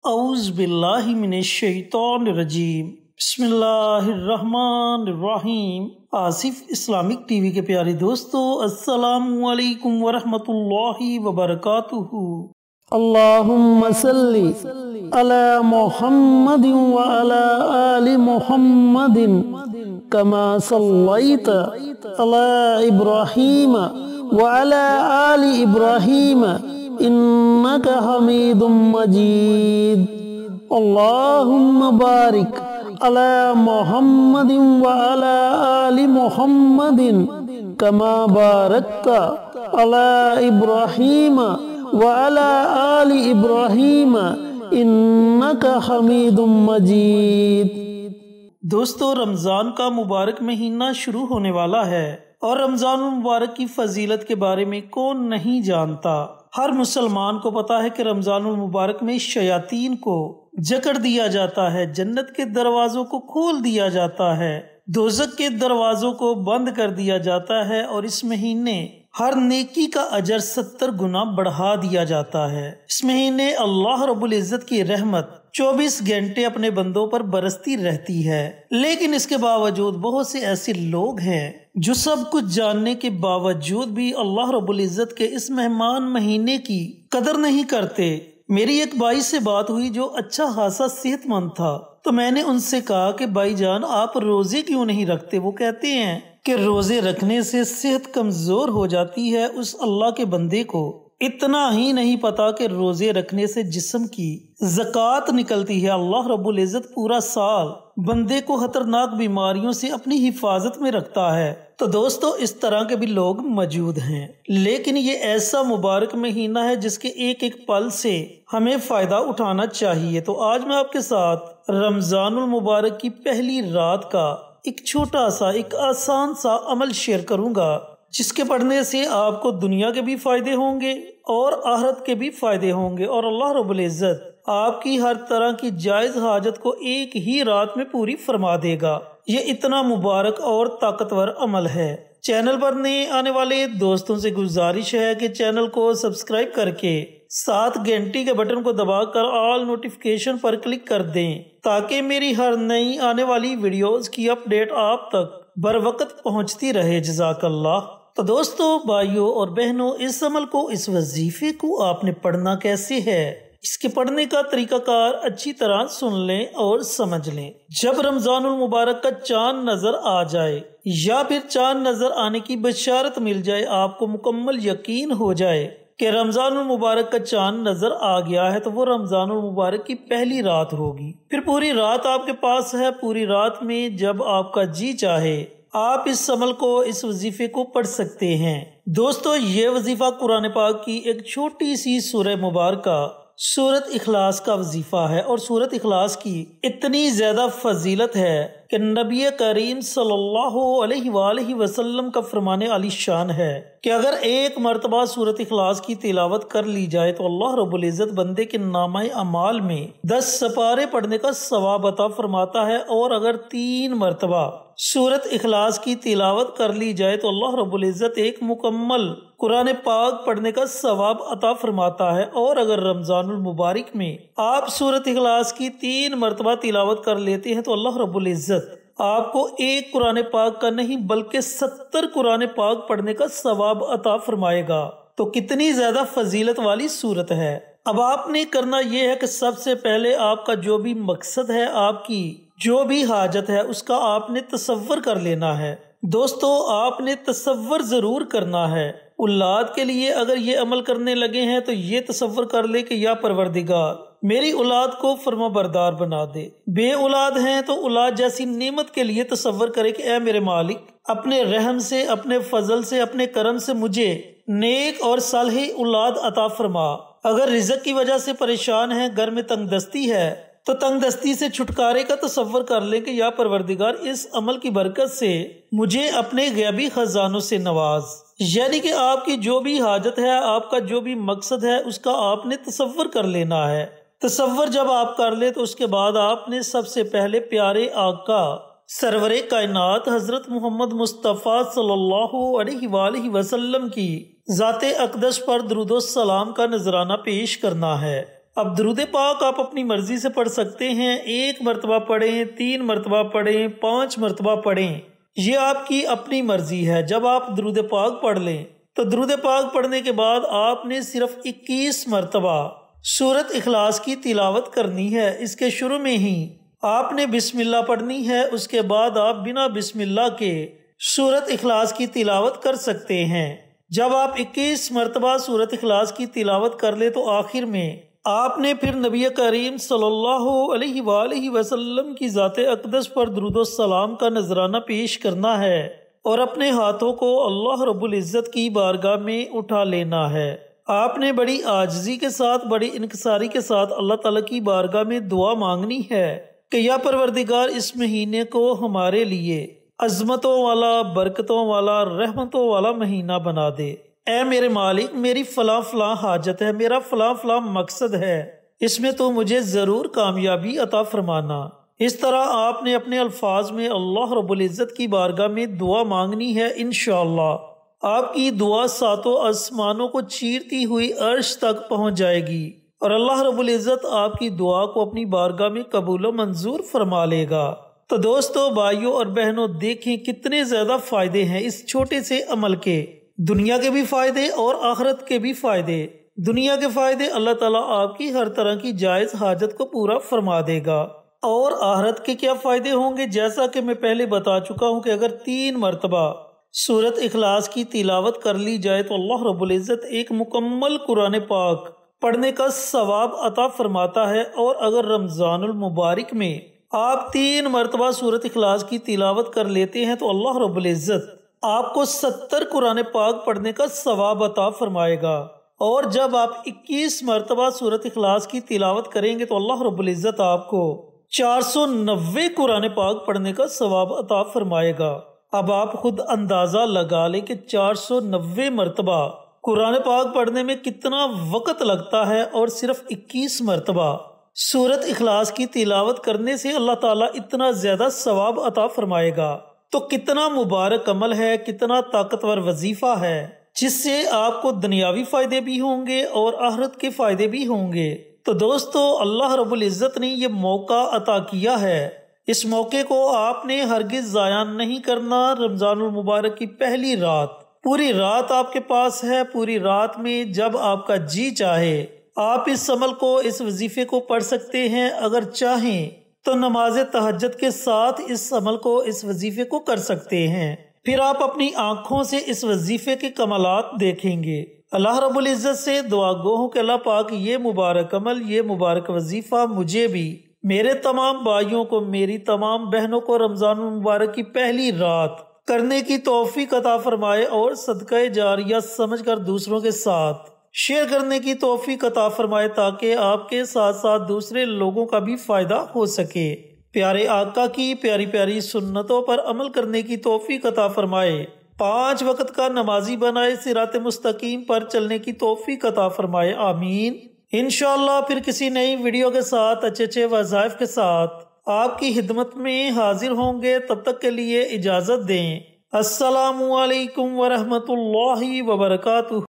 اعوذ باللہ من الشیطان الرجیم بسم اللہ الرحمن الرحیم۔ آصف اسلامک ٹی وی کے پیارے دوستو، السلام علیکم ورحمۃ اللہ وبرکاتہ۔ اللہم صلی علی محمد وعلی آل محمد کما صلیت علی ابراہیم وعلی آل ابراہیم انک حمید مجید۔ اللہم بارک علی محمد وعلی آل محمد کما بارکت علی ابراہیم وعلی آل ابراہیم انک حمید مجید۔ دوستو، رمضان کا مبارک مہینہ شروع ہونے والا ہے، اور رمضان المبارک کی فضیلت کے بارے میں کون نہیں جانتا۔ ہر مسلمان کو پتا ہے کہ رمضان المبارک میں شیاطین کو جکڑ دیا جاتا ہے، جنت کے دروازوں کو کھول دیا جاتا ہے، دوزخ کے دروازوں کو بند کر دیا جاتا ہے، اور اس مہینے ہر نیکی کا اجر 70 گنا بڑھا دیا جاتا ہے۔ اس مہینے اللہ رب العزت کی رحمت 24 گھنٹے اپنے بندوں پر برستی رہتی ہے، لیکن اس کے باوجود بہت سے ایسے لوگ ہیں جو سب کچھ جاننے کے باوجود بھی اللہ رب العزت کے اس مہمان مہینے کی قدر نہیں کرتے۔ میری ایک بھائی سے بات ہوئی جو اچھا خاصا صحت مند تھا، تو میں نے ان سے کہا کہ بھائی جان، آپ روزے کیوں نہیں رکھتے؟ وہ کہتے ہیں کہ روزے رکھنے سے صحت کمزور ہو جاتی ہے۔ اس اللہ کے بندے کو اتنا ہی نہیں پتا کہ روزے رکھنے سے جسم کی زکوٰۃ نکلتی ہے۔ اللہ رب العزت پورا سال بندے کو خطرناک بیماریوں سے اپنی حفاظت میں رکھتا ہے۔ تو دوستو، اس طرح کے بھی لوگ موجود ہیں، لیکن یہ ایسا مبارک مہینہ ہے جس کے ایک ایک پل سے ہمیں فائدہ اٹھانا چاہیے۔ تو آج میں آپ کے ساتھ رمضان المبارک کی پہلی رات کا ایک چھوٹا سا، ایک آسان سا عمل شیئر کروں گا، جس کے پڑھنے سے آپ کو دنیا کے بھی فائدے ہوں گے اور آخرت کے بھی فائدے ہوں گے، اور اللہ رب العزت آپ کی ہر طرح کی جائز حاجت کو ایک ہی رات میں پوری فرما دے گا۔ یہ اتنا مبارک اور طاقتور عمل ہے۔ چینل پر نئے آنے والے دوستوں سے گزارش ہے کہ چینل کو سبسکرائب کر کے ساتھ گھنٹی کے بٹن کو دبا کر آل نوٹیفیکیشن پر کلک کر دیں، تاکہ میری ہر نئی آنے والی ویڈیوز کی اپڈیٹ آپ تک بر وقت پہنچتی رہے۔ جزاک اللہ۔ تو دوستو، بھائیوں اور بہنوں، اس عمل کو، اس وظیفے کو آپ نے پڑھنا کیسے ہے، اس کے پڑھنے کا طریقہ کار اچھی طرح سن لیں اور سمجھ لیں۔ جب رمضان المبارک کا چاند نظر آ جائے یا پھر چاند نظر آنے کی بشارت مل جائے، آپ کو مکمل یقین ہو جائے کہ رمضان المبارک کا چاند نظر آ گیا ہے، تو وہ رمضان المبارک کی پہلی رات ہوگی۔ پھر پوری رات آپ کے پاس ہے۔ پوری رات میں جب آپ کا جی چاہے آپ اس عمل کو، اس وظیفے کو پڑھ سکتے ہیں۔ دوستو، یہ وظیفہ قرآن پاک کی ایک چھوٹی سی سورہ مبارکہ سورۃ اخلاص کا وظیفہ ہے، اور سورۃ اخلاص کی اتنی زیادہ فضیلت ہے کہ نبی کریم صلی اللہ علیہ وآلہ وسلم کا فرمان علی شان ہے کہ اگر ایک مرتبہ سورۃ اخلاص کی تلاوت کر لی جائے تو اللہ رب العزت بندے کے نامہ اعمال میں 10 سپارے پڑھنے کا ثواب عطا فرماتا ہے، اور اگر 3 مرتبہ سورۃ اخلاص کی تلاوت کر لی جائے تو اللہ رب العزت ایک مکمل قرآن پاک پڑھنے کا ثواب عطا فرماتا ہے۔ اور اگر رمضان المبارک میں آپ سورۃ اخلاص کی 3 مرتبہ تلاوت کر لیتے ہیں تو اللہ رب العزت آپ کو ایک قرآن پاک کا نہیں بلکہ 70 قرآن پاک پڑھنے کا ثواب عطا فرمائے گا۔ تو کتنی زیادہ فضیلت والی صورت ہے۔ اب آپ نے کرنا یہ ہے کہ سب سے پہلے آپ کا جو بھی مقصد ہے، آپ کی جو بھی حاجت ہے، اس کا آپ نے تصور کر لینا ہے۔ دوستو، آپ نے تصور ضرور کرنا ہے۔ اولاد کے لیے اگر یہ عمل کرنے لگے ہیں تو یہ تصور کر لے کہ یا پروردگار، میری اولاد کو فرما بردار بنا دے۔ بے اولاد ہیں تو اولاد جیسی نعمت کے لیے تصور کرے کہ اے میرے مالک، اپنے رحم سے، اپنے فضل سے، اپنے کرم سے مجھے نیک اور صالح اولاد عطا فرما۔ اگر رزق کی وجہ سے پریشان ہیں، گھر میں تنگ دستی ہے، تو تنگ دستی سے چھٹکارے کا تصور کر لیں کہ یا پروردگار، اس عمل کی برکت سے مجھے اپنے غیبی خزانوں سے نواز۔ یعنی کہ آپ کی جو بھی حاجت ہے، آپ کا جو بھی مقصد ہے، اس کا آپ نے تصور کر لینا ہے۔ تصور جب آپ کر لیں تو اس کے بعد آپ نے سب سے پہلے پیارے آقا سرور کائنات حضرت محمد مصطفیٰ صلی اللہ علیہ وآلہ وسلم کی ذات اقدس پر درود و سلام کا نذرانہ پیش کرنا ہے۔ اب درود پاک آپ اپنی مرضی سے پڑھ سکتے ہیں، 1 مرتبہ پڑھیں، 3 مرتبہ پڑھیں، 5 مرتبہ پڑھیں، یہ آپ کی اپنی مرضی ہے۔ جب آپ درود پاک پڑھ لیں تو درود پاک پڑھنے کے بعد آپ نے صرف 21 مرتبہ سورت اخلاص کی تلاوت کرنی ہے۔ اس کے شروع میں ہی آپ نے بسم اللہ پڑھنی ہے، اس کے بعد آپ بنا بسم اللہ کے سورت اخلاص کی تلاوت کر سکتے ہیں۔ جب آپ 21 مرتبہ سورت اخلاص کی تلاوت کر لے تو آخر میں آپ نے پھر نبی کریم صلی اللہ علیہ وآلہ وسلم کی ذات اقدس پر درود و سلام کا نذرانہ پیش کرنا ہے اور اپنے ہاتھوں کو اللہ رب العزت کی بارگاہ میں اٹھا لینا ہے۔ آپ نے بڑی عاجزی کے ساتھ، بڑی انکساری کے ساتھ اللہ تعالیٰ کی بارگاہ میں دعا مانگنی ہے کہ یا پروردگار اس مہینے کو ہمارے لیے عظمتوں والا، برکتوں والا، رحمتوں والا مہینہ بنا دے۔ اے میرے مالک، میری فلاں فلاں حاجت ہے، میرا فلاں فلاں مقصد ہے، اس میں تو مجھے ضرور کامیابی عطا فرمانا۔ اس طرح آپ نے اپنے الفاظ میں اللہ رب العزت کی بارگاہ میں دعا مانگنی ہے۔ انشاءاللہ آپ کی دعا 7 آسمانوں کو چیرتی ہوئی عرش تک پہنچ جائے گی اور اللہ رب العزت آپ کی دعا کو اپنی بارگاہ میں قبول و منظور فرما لے گا۔ تو دوستو، بھائیوں اور بہنوں، دیکھیں کتنے زیادہ فائدے ہیں اس چھوٹے سے عمل کے، دنیا کے بھی فائدے اور آخرت کے بھی فائدے۔ دنیا کے فائدے، اللہ تعالیٰ آپ کی ہر طرح کی جائز حاجت کو پورا فرما دے گا، اور آخرت کے کیا فائدے ہوں گے؟ جیسا کہ میں پہلے بتا چکا ہوں کہ اگر 3 مرتبہ سورت اخلاص کی تلاوت کر لی جائے تو اللہ رب العزت ایک مکمل قرآن پاک پڑھنے کا ثواب عطا فرماتا ہے۔ اور اگر رمضان المبارک میں آپ 3 مرتبہ سورت اخلاص کی تلاوت کر لیتے ہیں تو اللہ رب العزت آپ کو 70 قرآن پاک پڑھنے کا ثواب عطا فرمائے گا۔ اور جب آپ 21 مرتبہ سورت اخلاص کی تلاوت کریں گے تو اللہ رب العزت آپ کو 490 قرآن پاک پڑھنے کا ثواب عطا فرمائے گا۔ اب آپ خود اندازہ لگا لیں کہ 490 مرتبہ قرآن پاک پڑھنے میں کتنا وقت لگتا ہے، اور صرف 21 مرتبہ سورت اخلاص کی تلاوت کرنے سے اللہ تعالیٰ اتنا زیادہ ثواب عطا فرمائے گا۔ تو کتنا مبارک عمل ہے، کتنا طاقتور وظیفہ ہے، جس سے آپ کو دنیاوی فائدے بھی ہوں گے اور آخرت کے فائدے بھی ہوں گے۔ تو دوستو، اللہ رب العزت نے یہ موقع عطا کیا ہے، اس موقع کو آپ نے ہرگز ضائع نہیں کرنا۔ رمضان المبارک کی پہلی رات، پوری رات آپ کے پاس ہے، پوری رات میں جب آپ کا جی چاہے آپ اس عمل کو، اس وظیفے کو پڑھ سکتے ہیں۔ اگر چاہیں تو نماز تہجد کے ساتھ اس عمل کو، اس وظیفے کو کر سکتے ہیں، پھر آپ اپنی آنکھوں سے اس وظیفے کے کمالات دیکھیں گے۔ اللہ رب العزت سے دعا گو ہوں کہ اللہ پاک یہ مبارک عمل، یہ مبارک وظیفہ مجھے بھی، میرے تمام بھائیوں کو، میری تمام بہنوں کو رمضان المبارک کی پہلی رات کرنے کی توفیق عطا فرمائے، اور صدقہ جاریہ سمجھ کر دوسروں کے ساتھ شیئر کرنے کی توفیق عطا فرمائے، تاکہ آپ کے ساتھ ساتھ دوسرے لوگوں کا بھی فائدہ ہو سکے۔ پیارے آقا کی پیاری پیاری سنتوں پر عمل کرنے کی توفیق عطا فرمائے، 5 وقت کا نمازی بنائے، صراط مستقیم پر چلنے کی توفیق عطا فرمائے، آمین۔ انشاءاللہ پھر کسی نئی ویڈیو کے ساتھ، اچھے وظائف کے ساتھ آپ کی خدمت میں حاضر ہوں گے۔ تب تک کے لیے اجازت دیں۔ السلام علیکم ورحمۃ اللہ وبرکاتہ۔